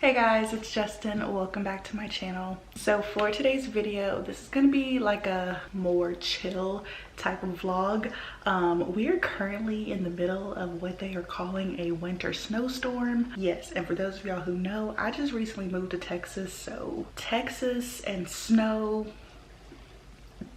Hey guys, it's Justin. Welcome back to my channel. So for today's video, this is gonna be like a more chill type of vlog. We are currently in the middle of what they are calling a winter snowstorm. Yes, and for those of y'all who know, I just recently moved to Texas, so Texas and snow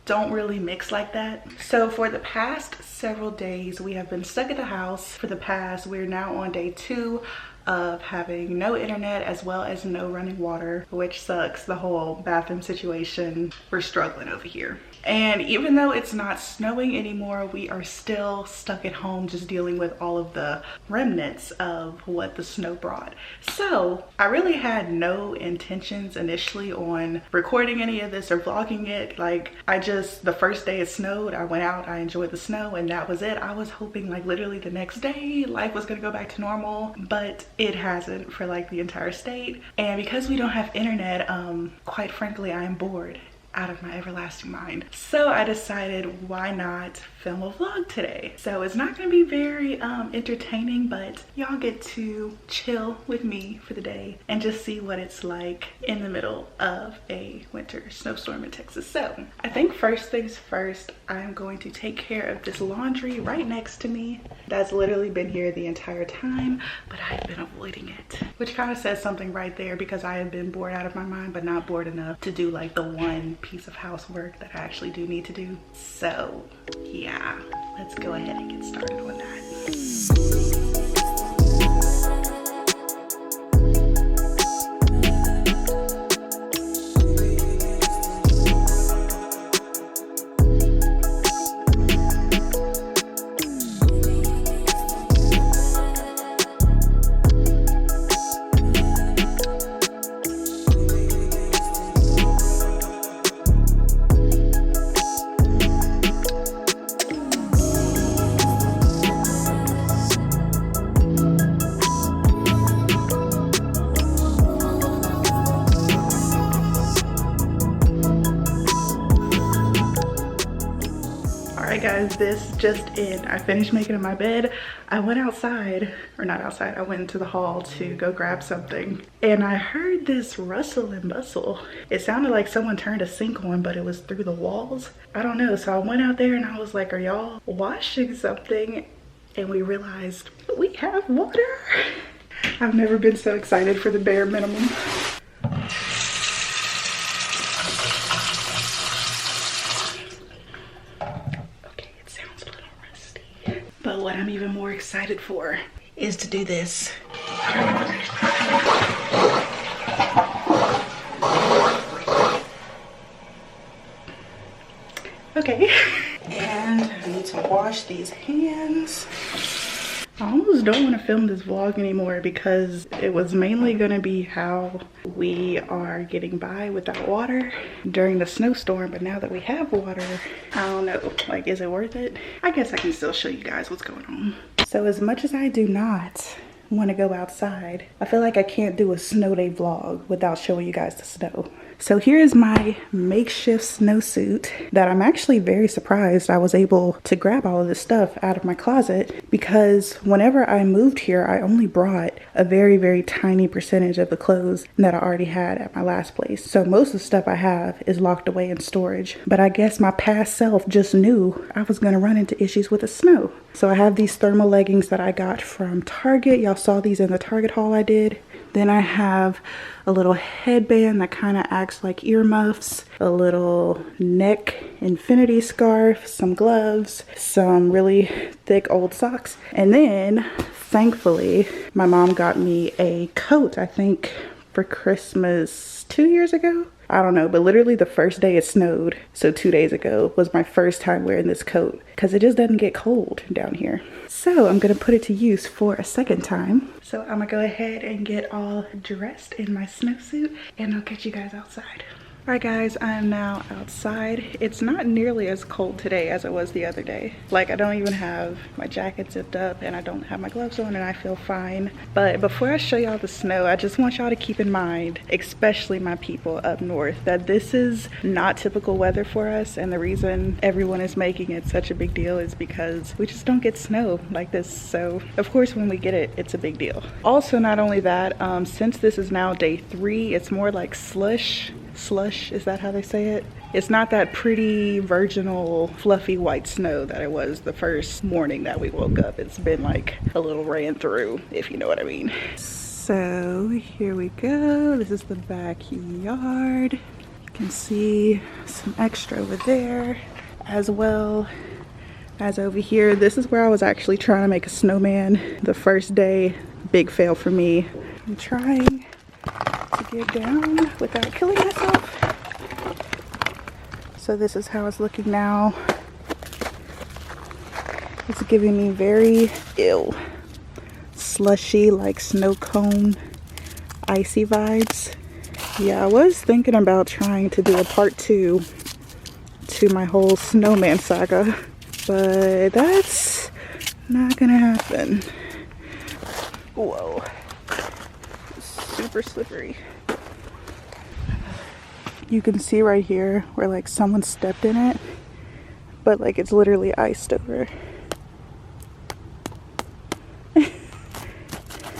don't really mix like that. So for the past several days, we have been stuck at the house. We're now on day 2 of having no internet as well as no running water, which sucks. The whole bathroom situation, we're struggling over here. And even though it's not snowing anymore, we are still stuck at home just dealing with all of the remnants of what the snow brought. So I really had no intentions initially on recording any of this or vlogging it. Like the first day it snowed, I went out, I enjoyed the snow, and that was it. I was hoping like literally the next day life was gonna go back to normal, but it hasn't for like the entire state. And because we don't have internet, quite frankly, I am bored out of my everlasting mind. So I decided, why not film a vlog today? So it's not gonna be very entertaining, but y'all get to chill with me for the day and just see what it's like in the middle of a winter snowstorm in Texas. So I think first things first, I'm going to take care of this laundry right next to me. That's literally been here the entire time, but I've been avoiding it, which kind of says something right there, because I have been bored out of my mind, but not bored enough to do like the one piece of housework that I actually do need to do. So yeah, let's go ahead and get started on that. Guys, this just in. I finished making my bed. I went outside, or not outside, I went into the hall to go grab something, and I heard this rustle and bustle. It sounded like someone turned a sink on, but it was through the walls. I don't know, so I went out there and I was like, are y'all washing something? And we realized we have water. I've never been so excited for the bare minimum. But what I'm even more excited for is to do this. Okay, and I need to wash these hands. I almost don't want to film this vlog anymore because it was mainly going to be how we are getting by without water during the snowstorm, but now that we have water, I don't know, like, is it worth it? I guess I can still show you guys what's going on. So as much as I do not want to go outside, I feel like I can't do a snow day vlog without showing you guys the snow. So here is my makeshift snowsuit that I'm actually very surprised I was able to grab all of this stuff out of my closet, because whenever I moved here, I only brought a very, very tiny percentage of the clothes that I already had at my last place. So most of the stuff I have is locked away in storage, but I guess my past self just knew I was gonna run into issues with the snow. So I have these thermal leggings that I got from Target. Y'all saw these in the Target haul I did. Then I have a little headband that kind of acts like earmuffs, a little neck infinity scarf, some gloves, some really thick old socks. And then, thankfully, my mom got me a coat, I think for Christmas 2 years ago. I don't know, but literally the first day it snowed, so 2 days ago, was my first time wearing this coat because it just doesn't get cold down here. So I'm gonna put it to use for a second time. So I'm gonna go ahead and get all dressed in my snowsuit and I'll catch you guys outside. Alright guys, I am now outside. It's not nearly as cold today as it was the other day. Like, I don't even have my jacket zipped up and I don't have my gloves on and I feel fine. But before I show y'all the snow, I just want y'all to keep in mind, especially my people up north, that this is not typical weather for us, and the reason everyone is making it such a big deal is because we just don't get snow like this. So of course when we get it, it's a big deal. Also, not only that, since this is now day 3, it's more like slush, is that how they say it? It's not that pretty virginal fluffy white snow that it was the first morning that we woke up. It's been like a little ran through, if you know what I mean. So here we go. This is the backyard. You can see some extra over there, as well as over here. This is where I was actually trying to make a snowman the first day. Big fail for me. I'm trying to get down without killing myself. So this is how it's looking now. It's giving me very ill, slushy, like snow cone, icy vibes. Yeah, I was thinking about trying to do a part 2 to my whole snowman saga, but that's not gonna happen. Whoa. Super slippery. You can see right here where like someone stepped in it, but like it's literally iced over.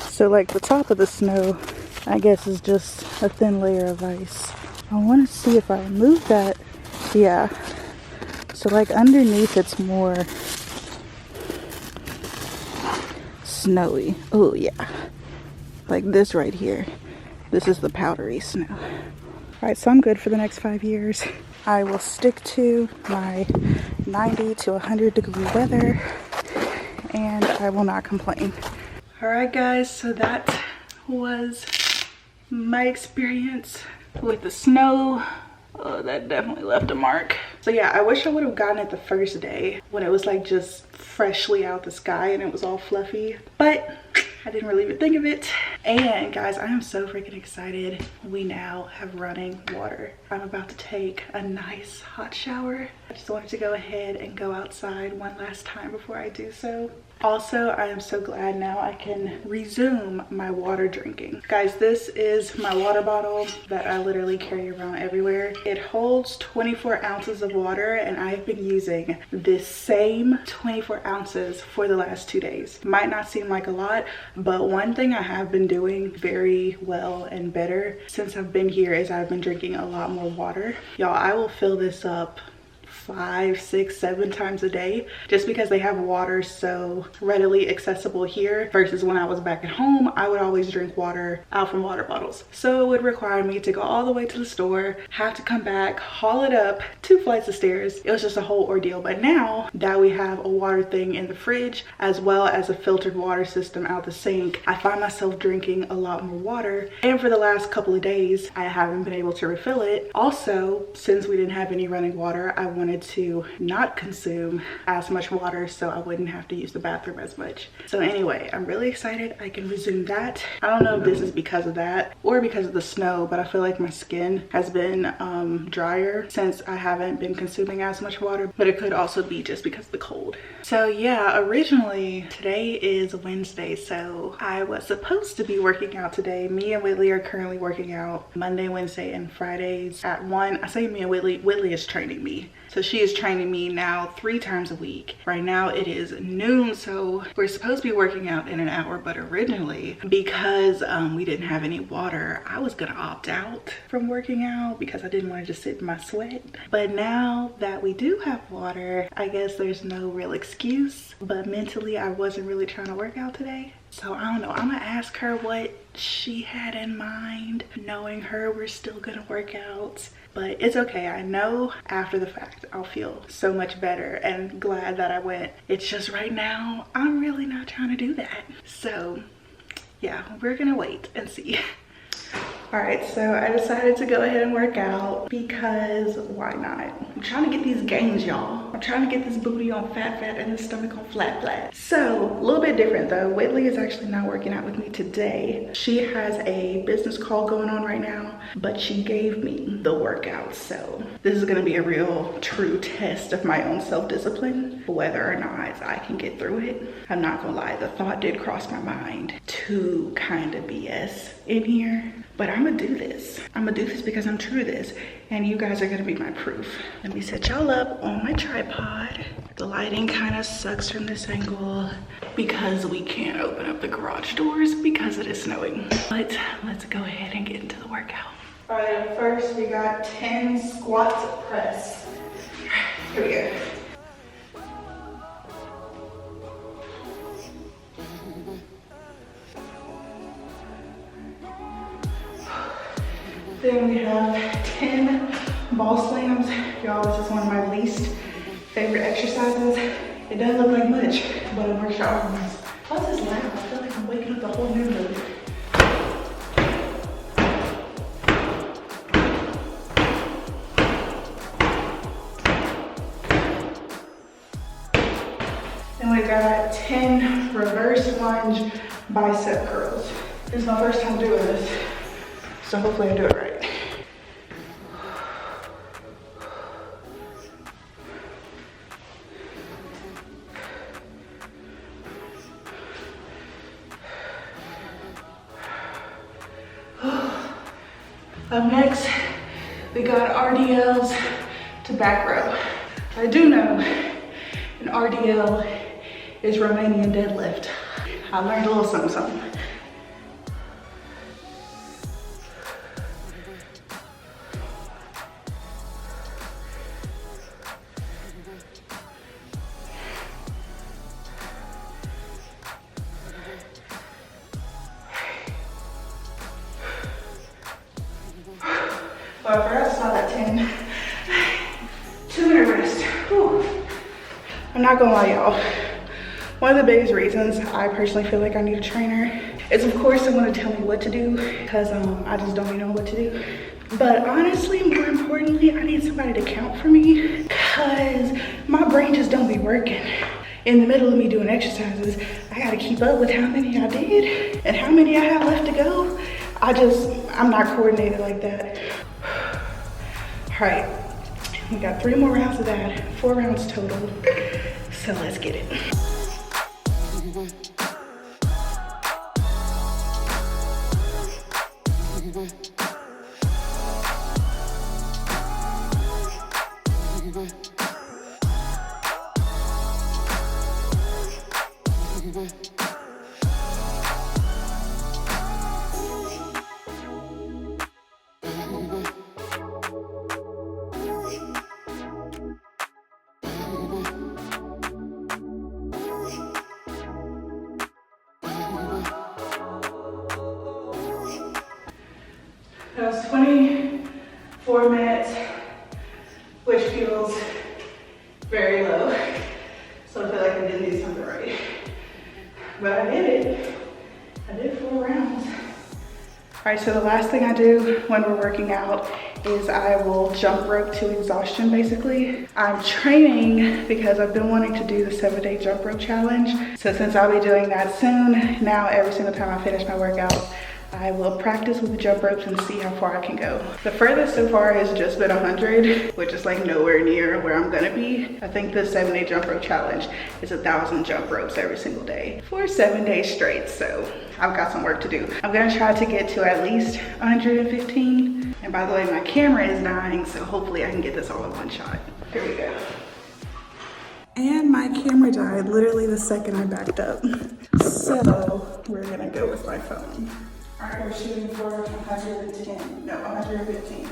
So like the top of the snow, I guess, is just a thin layer of ice. I want to see if I remove that. Yeah. So like underneath it's more snowy. Oh yeah. Like this right here. This is the powdery snow. All right, so I'm good for the next 5 years. I will stick to my 90 to 100 degree weather and I will not complain. All right guys, so that was my experience with the snow. Oh, that definitely left a mark. So yeah, I wish I would have gotten it the first day when it was like just freshly out the sky and it was all fluffy, but I didn't really even think of it. And guys, I am so freaking excited. We now have running water. I'm about to take a nice hot shower. I just wanted to go ahead and go outside one last time before I do so. Also, I am so glad now I can resume my water drinking. Guys, this is my water bottle that I literally carry around everywhere. It holds 24 ounces of water and I've been using this same 24 ounces for the last 2 days. Might not seem like a lot, but one thing I have been doing very well and better since I've been here is I've been drinking a lot more water. Y'all, I will fill this up 5, 6, 7 times a day just because they have water so readily accessible here versus when I was back at home. I would always drink water out from water bottles, so it would require me to go all the way to the store, have to come back, haul it up 2 flights of stairs. It was just a whole ordeal. But now that we have a water thing in the fridge as well as a filtered water system out the sink, I find myself drinking a lot more water, and for the last couple of days I haven't been able to refill it. Also, since we didn't have any running water, I wanted to not consume as much water so I wouldn't have to use the bathroom as much. So anyway, I'm really excited I can resume that. I don't know if this is because of that or because of the snow, but I feel like my skin has been drier since I haven't been consuming as much water, but it could also be just because of the cold. So yeah, originally today is Wednesday, so I was supposed to be working out today. Me and Whitley are currently working out Monday, Wednesday, and Fridays at 1. I say me and Whitley is training me. So she is training me now 3 times a week. Right now it is noon, so we're supposed to be working out in an hour, but originally because we didn't have any water, I was gonna opt out from working out because I didn't want to just sit in my sweat. But now that we do have water, I guess there's no real excuse, but mentally I wasn't really trying to work out today. So I don't know, I'm gonna ask her what she had in mind. Knowing her, we're still gonna work out, but it's okay. I know after the fact I'll feel so much better and glad that I went. It's just right now I'm really not trying to do that. So yeah, we're gonna wait and see. All right, so I decided to go ahead and work out because why not? I'm trying to get these gains, y'all. I'm trying to get this booty on fat and this stomach on flat. So a little bit different though. Whitley is actually not working out with me today. She has a business call going on right now, but she gave me the workout. So this is gonna be a real true test of my own self-discipline, whether or not I can get through it. I'm not gonna lie, the thought did cross my mind to kind of BS in here. But I'm gonna do this. I'm gonna do this because I'm true to this. And you guys are gonna be my proof. Let me set y'all up on my tripod. The lighting kind of sucks from this angle because we can't open up the garage doors because it is snowing. But let's go ahead and get into the workout. All right, first we got 10 squats press. Here we go. Then we have 10 ball slams. Y'all, this is one of my least favorite exercises. It doesn't look like much, but it works your arms. Plus it's loud. I feel like I'm waking up the whole neighborhood. Then we got 10 reverse lunge bicep curls. This is my first time doing this, so hopefully I do it right. Up next, we got RDLs to back row. I do know an RDL is Romanian deadlift. I learned a little something. Oh, I forgot to stop at 10. 2-minute rest. Whew. I'm not gonna lie, y'all. One of the biggest reasons I personally feel like I need a trainer is, of course, someone to tell me what to do, because I just don't even know what to do. But honestly, more importantly, I need somebody to count for me, because my brain just don't be working. In the middle of me doing exercises, I gotta keep up with how many I did and how many I have left to go. I'm not coordinated like that. All right, we got 3 more rounds of that, 4 rounds total. So let's get it. That was 24 minutes, which feels very low. So I feel like I didn't do something right. But I did it. I did 4 rounds. All right, so the last thing I do when we're working out is I will jump rope to exhaustion, basically. I'm training because I've been wanting to do the 7-day jump rope challenge. So since I'll be doing that soon, now every single time I finish my workout, I will practice with the jump ropes and see how far I can go. The furthest so far has just been 100, which is like nowhere near where I'm gonna be. I think the 7-day jump rope challenge is 1,000 jump ropes every single day for 7 days straight. So I've got some work to do. I'm gonna try to get to at least 115. And by the way, my camera is dying, so hopefully I can get this all in one shot. Here we go. And my camera died literally the second I backed up. So we're gonna go with my phone. All right, we're shooting for 110, no, 115.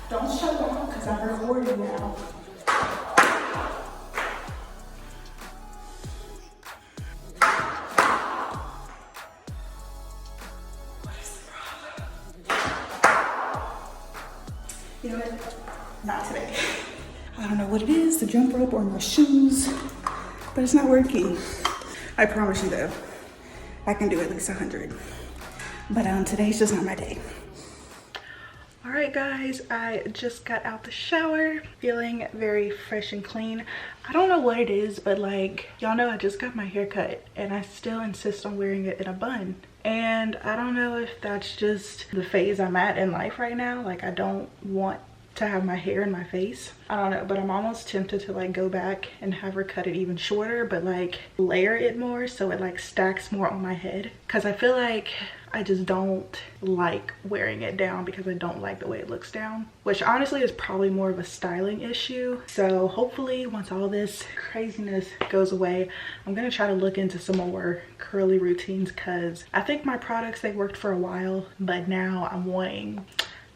Don't shut down, because I'm recording now. You know what? Not today. I don't know what it is, the jump rope or my shoes, but it's not working. I promise you though, I can do at least 100. But today's just not my day. All right guys, I just got out the shower, feeling very fresh and clean. I don't know what it is, but like, y'all know I just got my hair cut and I still insist on wearing it in a bun. And I don't know if that's just the phase I'm at in life right now. Like, I don't want to have my hair in my face. I don't know, but I'm almost tempted to like go back and have her cut it even shorter, but like layer it more so it like stacks more on my head. Cause I feel like I just don't like wearing it down because I don't like the way it looks down, which honestly is probably more of a styling issue. So hopefully once all this craziness goes away, I'm gonna try to look into some more curly routines, cause I think my products, they worked for a while, but now I'm wanting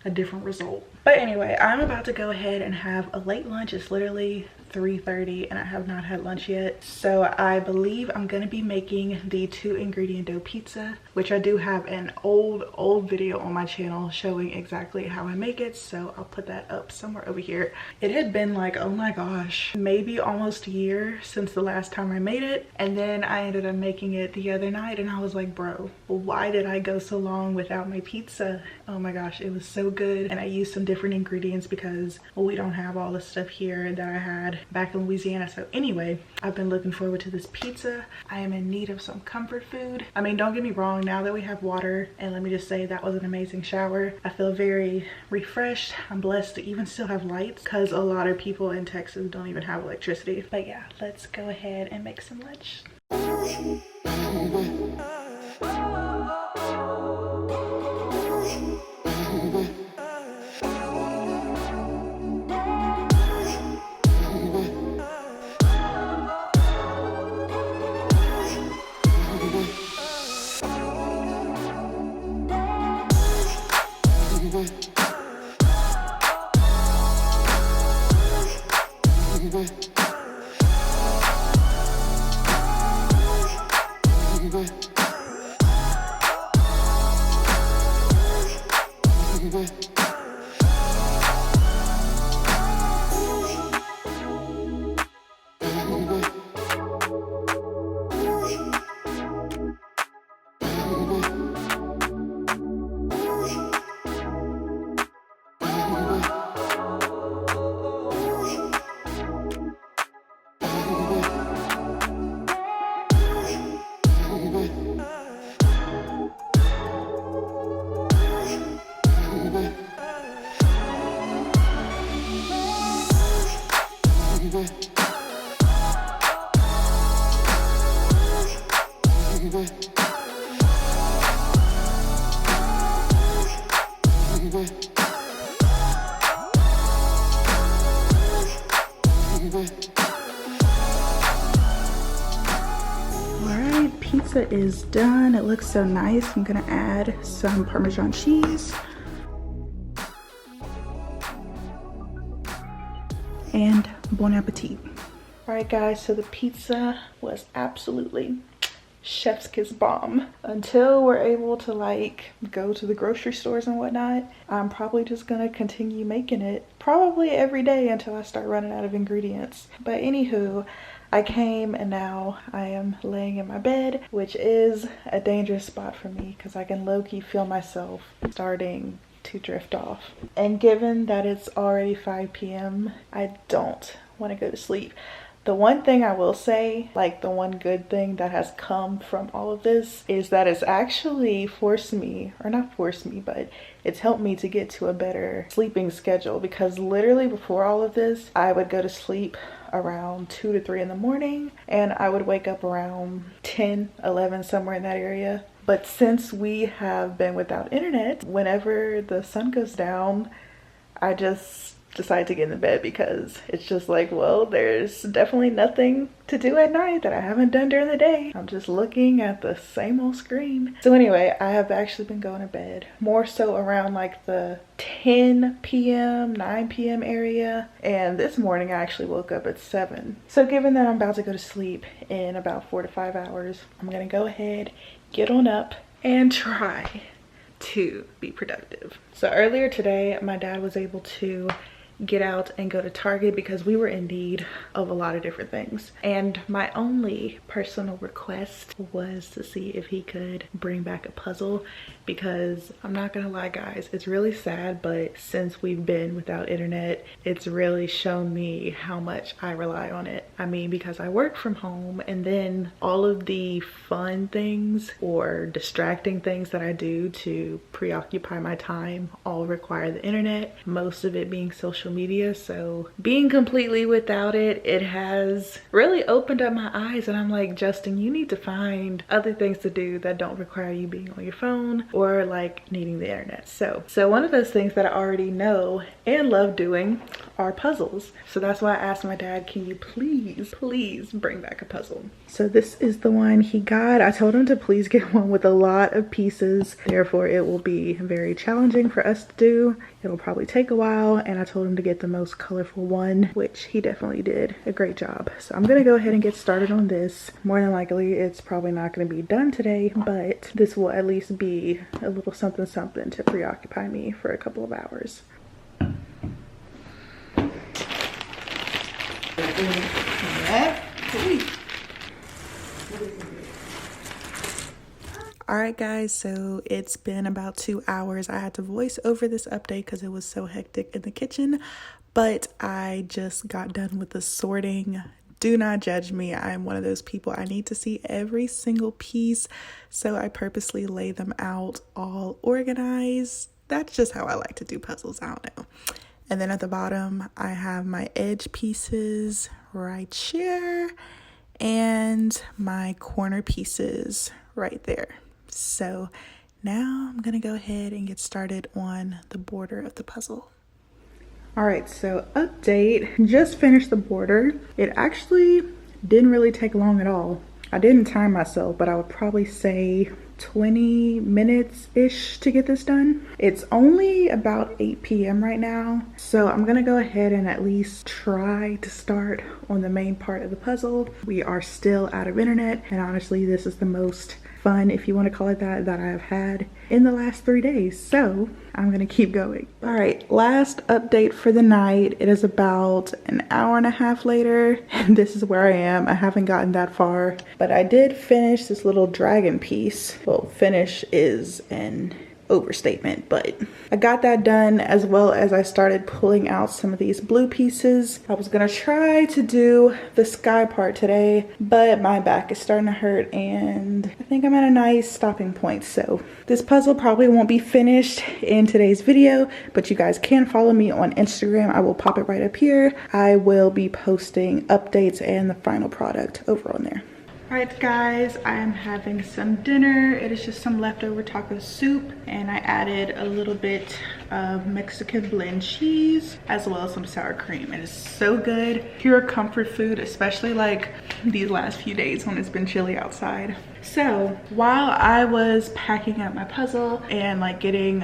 a different result. But anyway, I'm about to go ahead and have a late lunch. It's literally 3:30 and I have not had lunch yet. So I believe I'm gonna be making the 2-ingredient dough pizza, which I do have an old video on my channel showing exactly how I make it. So I'll put that up somewhere over here. It had been like, oh my gosh, maybe almost a year since the last time I made it. And then I ended up making it the other night and I was like, bro, why did I go so long without my pizza? Oh my gosh, it was so good. And I used some different ingredients because we don't have all the stuff here that I had back in Louisiana. So anyway, I've been looking forward to this pizza. I am in need of some comfort food. I mean, don't get me wrong, now that we have water, and let me just say that was an amazing shower, I feel very refreshed. I'm blessed to even still have lights because a lot of people in Texas don't even have electricity. But yeah, let's go ahead and make some lunch. Alright, pizza is done. It looks so nice. I'm gonna add some Parmesan cheese. And bon appetit. Alright guys, so the pizza was absolutely chef's kiss bomb. Until we're able to like go to the grocery stores and whatnot, I'm probably just gonna continue making it probably every day until I start running out of ingredients. But anywho, I came and now I am laying in my bed, which is a dangerous spot for me because I can low-key feel myself starting to drift off. And given that it's already 5 p.m, I don't want to go to sleep. The one thing I will say, like the one good thing that has come from all of this, is that it's actually forced me, or not forced me, but it's helped me to get to a better sleeping schedule. Because literally before all of this, I would go to sleep around 2 to 3 in the morning and I would wake up around 10, 11, somewhere in that area. But since we have been without internet, whenever the sun goes down, I just decide to get in the bed because it's just like, well, there's definitely nothing to do at night that I haven't done during the day. I'm just looking at the same old screen. So anyway, I have actually been going to bed more so around like the 10 p.m, 9 p.m. area. And this morning I actually woke up at 7. So given that I'm about to go to sleep in about 4 to 5 hours, I'm gonna go ahead, get on up and try to be productive. So earlier today, my dad was able to get out and go to Target because we were in need of a lot of different things. And my only personal request was to see if he could bring back a puzzle, because I'm not gonna lie guys, it's really sad, but since we've been without internet, it's really shown me how much I rely on it. I mean, because I work from home, and then all of the fun things or distracting things that I do to preoccupy my time all require the internet, most of it being social media. So being completely without it, it has really opened up my eyes, and I'm like, Justyn, you need to find other things to do that don't require you being on your phone or like needing the internet. So one of those things that I already know and love doing are puzzles. So that's why I asked my dad, can you please bring back a puzzle? So this is the one he got. I told him to please get one with a lot of pieces, therefore it will be very challenging for us to do. It'll probably take a while, and I told him to get the most colorful one, which he definitely did a great job. So I'm gonna go ahead and get started on this. More than likely it's probably not gonna be done today, but this will at least be a little something to preoccupy me for a couple of hours. Alright guys, so it's been about 2 hours. I had to voice over this update because it was so hectic in the kitchen, but I just got done with the sorting. Do not judge me. I'm one of those people, I need to see every single piece, so I purposely lay them out all organized. That's just how I like to do puzzles, I don't know. And then at the bottom, I have my edge pieces right here and my corner pieces right there. So now I'm gonna go ahead and get started on the border of the puzzle. All right, so update, just finished the border. It actually didn't really take long at all. I didn't time myself, but I would probably say 20 minutes-ish to get this done. It's only about 8 p.m. right now, so I'm gonna go ahead and at least try to start on the main part of the puzzle. We are still out of internet, and honestly, this is the most fun, if you want to call it that, that I have had in the last 3 days. So I'm gonna keep going. All right, last update for the night. It is about an hour and a half later, and this is where I am. I haven't gotten that far, but I did finish this little dragon piece. Well, finish is an overstatement, but I got that done, as well as I started pulling out some of these blue pieces. I was gonna try to do the sky part today, but my back is starting to hurt and I think I'm at a nice stopping point. So this puzzle probably won't be finished in today's video, but you guys can follow me on Instagram. I will pop it right up here. I will be posting updates and the final product over on there. Alright guys, I am having some dinner. It is just some leftover taco soup, and I added a little bit of Mexican blend cheese as well as some sour cream. It is so good. Pure comfort food, especially like these last few days when it's been chilly outside. So while I was packing up my puzzle and like getting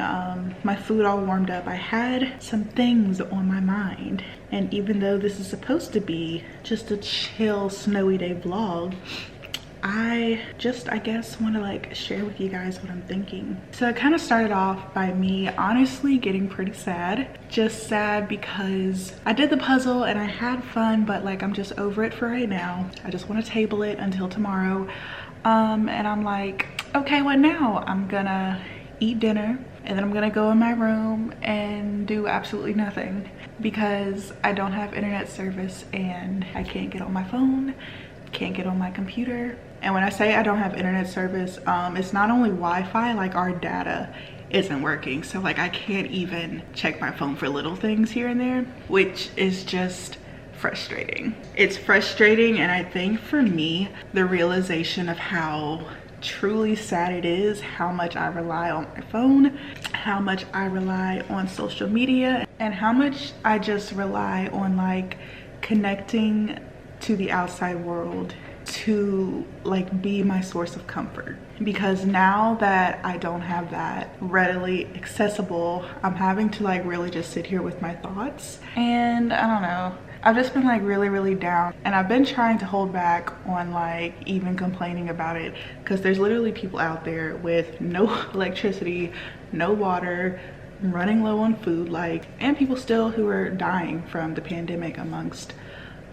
my food all warmed up, I had some things on my mind. And even though this is supposed to be just a chill snowy day vlog, I guess want to like share with you guys what I'm thinking. So it kind of started off by me honestly getting pretty sad. Just sad because I did the puzzle and I had fun, but like I'm just over it for right now. I just want to table it until tomorrow. And I'm like, okay, what now? I'm gonna eat dinner and then I'm gonna go in my room and do absolutely nothing because I don't have internet service and I can't get on my phone, can't get on my computer. And when I say I don't have internet service, it's not only Wi-Fi, like our data isn't working. So like I can't even check my phone for little things here and there, which is just frustrating. It's frustrating, and I think for me, the realization of how truly sad it is, how much I rely on my phone, how much I rely on social media, and how much I just rely on like connecting to the outside world to like be my source of comfort, because now that I don't have that readily accessible, I'm having to like really just sit here with my thoughts. And I don't know, I've just been like really down, and I've been trying to hold back on like even complaining about it, because there's literally people out there with no electricity, no water, running low on food, like, and people still who are dying from the pandemic amongst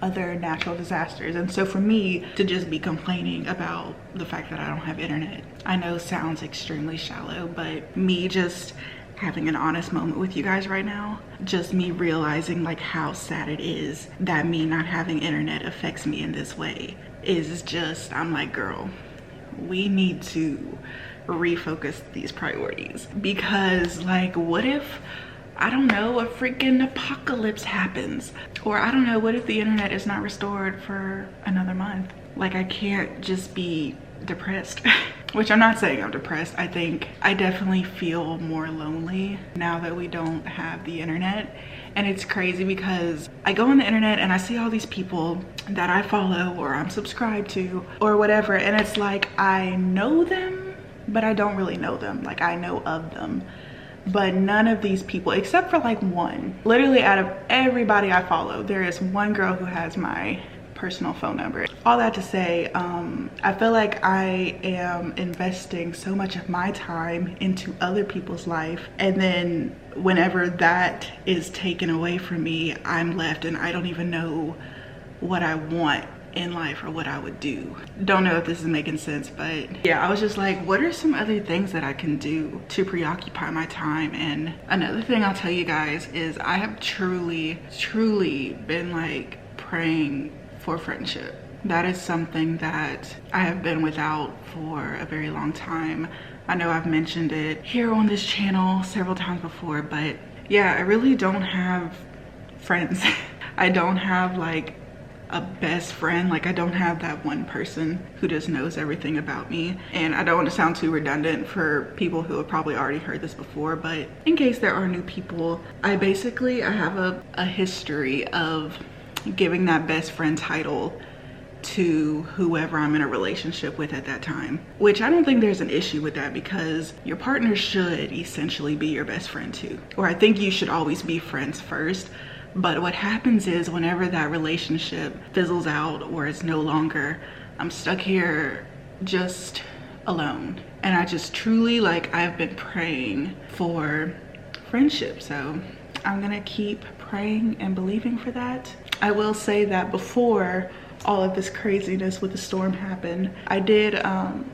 other natural disasters. And so for me to just be complaining about the fact that I don't have internet, I know sounds extremely shallow, but me just having an honest moment with you guys right now, just me realizing like how sad it is that me not having internet affects me in this way, is just, I'm like, girl, we need to refocus these priorities. Because like, what if, I don't know, a freaking apocalypse happens? Or I don't know, what if the internet is not restored for another month? Like, I can't just be depressed. Which I'm not saying I'm depressed. I think I definitely feel more lonely now that we don't have the internet. And it's crazy because I go on the internet and I see all these people that I follow or I'm subscribed to or whatever, and it's like I know them, but I don't really know them. Like, I know of them, but none of these people, except for like one, literally out of everybody I follow, there is one girl who has my personal phone number. All that to say, I feel like I am investing so much of my time into other people's life, and then whenever that is taken away from me, I'm left and I don't even know what I want in life or what I would do. Don't know if this is making sense, but yeah, I was just like, what are some other things that I can do to preoccupy my time? And another thing I'll tell you guys is I have truly been like praying for friendship. That is something that I have been without for a very long time. I know I've mentioned it here on this channel several times before, but yeah, I really don't have friends. I don't have like a best friend. Like, I don't have that one person who just knows everything about me. And I don't want to sound too redundant for people who have probably already heard this before, but in case there are new people, I have a history of giving that best friend title to whoever I'm in a relationship with at that time, which I don't think there's an issue with that, because your partner should essentially be your best friend too. Or I think you should always be friends first. But what happens is whenever that relationship fizzles out or is no longer, I'm stuck here just alone. And I just truly, like, I've been praying for friendship. So I'm gonna keep praying and believing for that. I will say that before all of this craziness with the storm happened, I did,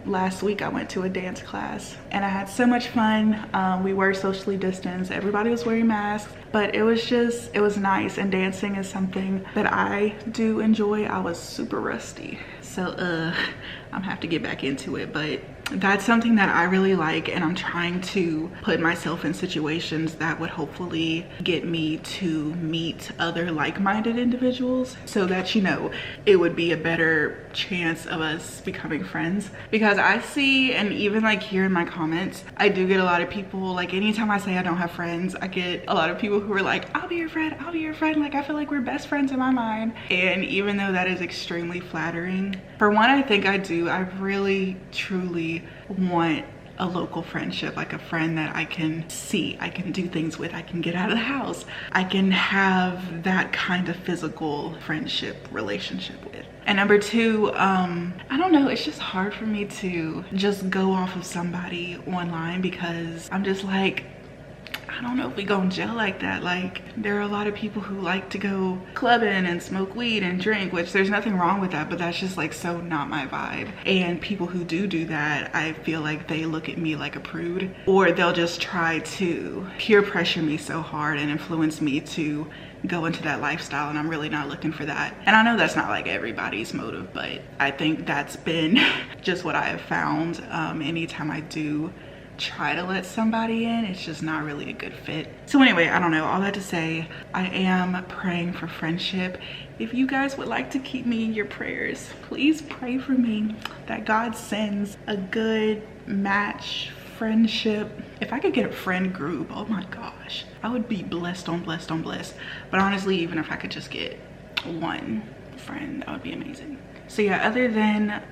last week I went to a dance class and I had so much fun. We were socially distanced, everybody was wearing masks, but it was nice, and dancing is something that I do enjoy. I was super rusty, so I'm have to get back into it, but that's something that I really like, and I'm trying to put myself in situations that would hopefully get me to meet other like-minded individuals, so that, you know, it would be a better chance of us becoming friends. Because I see, and even like here in my comments, I do get a lot of people, like anytime I say I don't have friends, I get a lot of people who are like, I'll be your friend, I'll be your friend. Like, I feel like we're best friends in my mind. And even though that is extremely flattering, for one, I think I really truly want a local friendship, like a friend that I can see, I can do things with, I can get out of the house, I can have that kind of physical friendship relationship with. And number two, I don't know, it's just hard for me to just go off of somebody online, because I'm just like, I don't know if we gonna gel like that. Like, there are a lot of people who like to go clubbing and smoke weed and drink, which there's nothing wrong with that, but that's just like so not my vibe. And people who do that, I feel like they look at me like a prude, or they'll just try to peer pressure me so hard and influence me to go into that lifestyle, and I'm really not looking for that. And I know that's not like everybody's motive, but I think that's been just what I have found. Anytime I do try to let somebody in, it's just not really a good fit. So anyway, I don't know, all that to say, I am praying for friendship. If you guys would like to keep me in your prayers, please pray for me that God sends a good match friendship. If I could get a friend group, oh my gosh, I would be blessed on blessed on blessed. But honestly, even if I could just get one friend, that would be amazing. So yeah, other than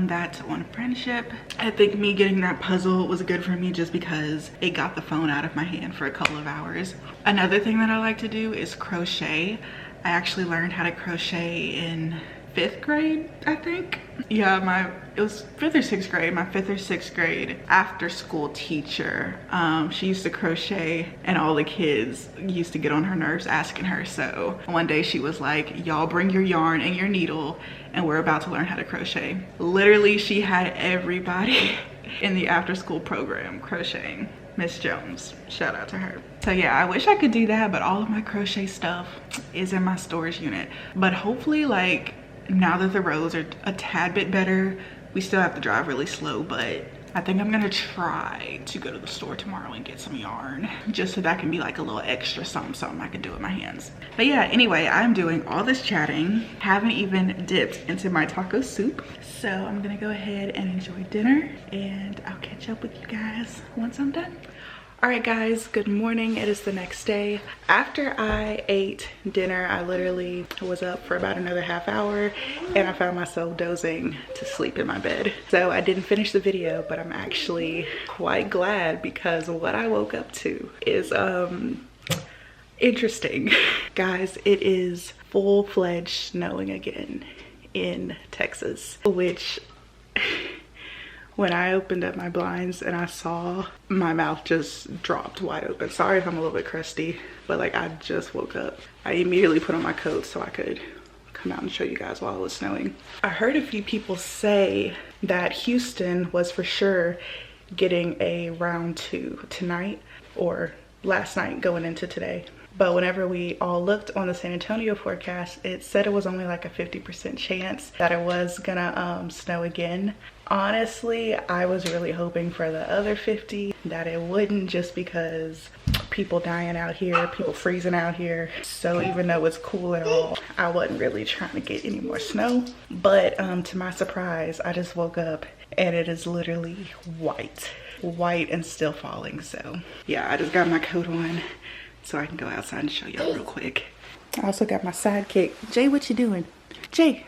that one friendship, I think me getting that puzzle was good for me just because it got the phone out of my hand for a couple of hours. Another thing that I like to do is crochet. I actually learned how to crochet in 5th grade, I think. Yeah, it was 5th or 6th grade, my 5th or 6th grade after school teacher. She used to crochet and all the kids used to get on her nerves asking her. So one day she was like, y'all bring your yarn and your needle and we're about to learn how to crochet. Literally, she had everybody in the after school program crocheting. Miss Jones, shout out to her. So yeah, I wish I could do that, but all of my crochet stuff is in my storage unit. But hopefully, like, now that the roads are a tad bit better, we still have to drive really slow, but I think I'm gonna try to go to the store tomorrow and get some yarn, just so that can be like a little extra something I can do with my hands. But yeah, anyway, I'm doing all this chatting, haven't even dipped into my taco soup. So I'm gonna go ahead and enjoy dinner and I'll catch up with you guys once I'm done. All right guys, good morning. It is the next day. After I ate dinner, I literally was up for about another half hour and I found myself dozing to sleep in my bed. So I didn't finish the video, but I'm actually quite glad because what I woke up to is interesting. Guys, it is full-fledged snowing again in Texas, which when I opened up my blinds and I saw, my mouth just dropped wide open. Sorry if I'm a little bit crusty, but like I just woke up. I immediately put on my coat so I could come out and show you guys while it was snowing. I heard a few people say that Houston was for sure getting a round 2 tonight or last night going into today. But whenever we all looked on the San Antonio forecast, it said it was only like a 50% chance that it was gonna snow again. Honestly, I was really hoping for the other 50 that it wouldn't, just because people dying out here, people freezing out here. So even though it's cool and all, I wasn't really trying to get any more snow. But to my surprise, I just woke up and it is literally white and still falling. So yeah, I just got my coat on so I can go outside and show y'all real quick. I also got my sidekick. Jay, what you doing? Jay.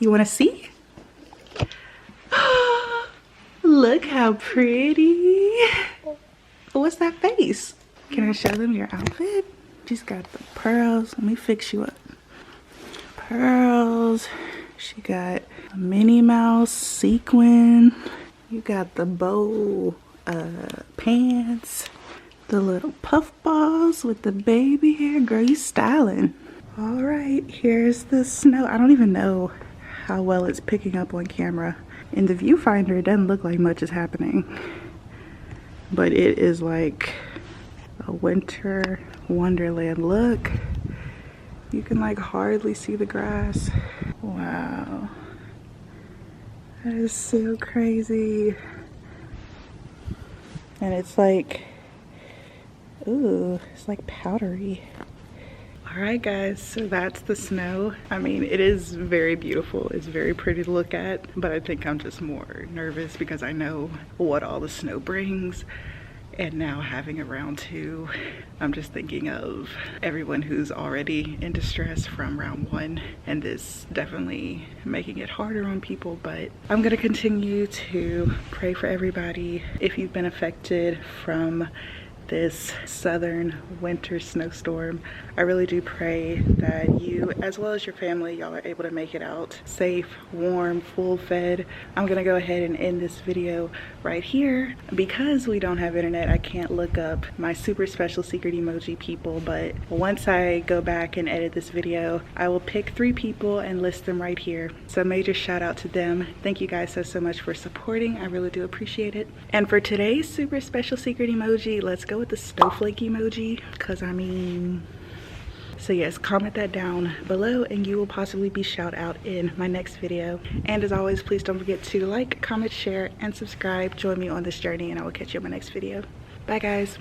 You wanna see? Look how pretty. What's that face? Can I show them your outfit? She's got the pearls. Let me fix you up. Pearls. She got a Minnie Mouse sequin. You got the bow pants. The little puff balls with the baby hair. Girl, you styling. All right, here's the snow. I don't even know how well it's picking up on camera. In the viewfinder, it doesn't look like much is happening, but it is like a winter wonderland. Look, you can like hardly see the grass. Wow, that is so crazy. And it's like, ooh, it's like powdery. All right guys, so that's the snow. I mean, it is very beautiful. It's very pretty to look at, but I think I'm just more nervous because I know what all the snow brings. And now having a round 2, I'm just thinking of everyone who's already in distress from round 1, and this definitely making it harder on people. But I'm gonna continue to pray for everybody. If you've been affected from this southern winter snowstorm, I really do pray that you, as well as your family, y'all are able to make it out safe, warm, full fed. I'm gonna go ahead and end this video right here. Because we don't have internet, I can't look up my super special secret emoji people, but once I go back and edit this video, I will pick 3 people and list them right here. So major shout out to them. Thank you guys so much for supporting. I really do appreciate it. And for today's super special secret emoji, let's go with the snowflake emoji, because I mean, so yes, comment that down below and you will possibly be shout out in my next video. And as always, please don't forget to like, comment, share, and subscribe. Join me on this journey and I will catch you in my next video. Bye guys.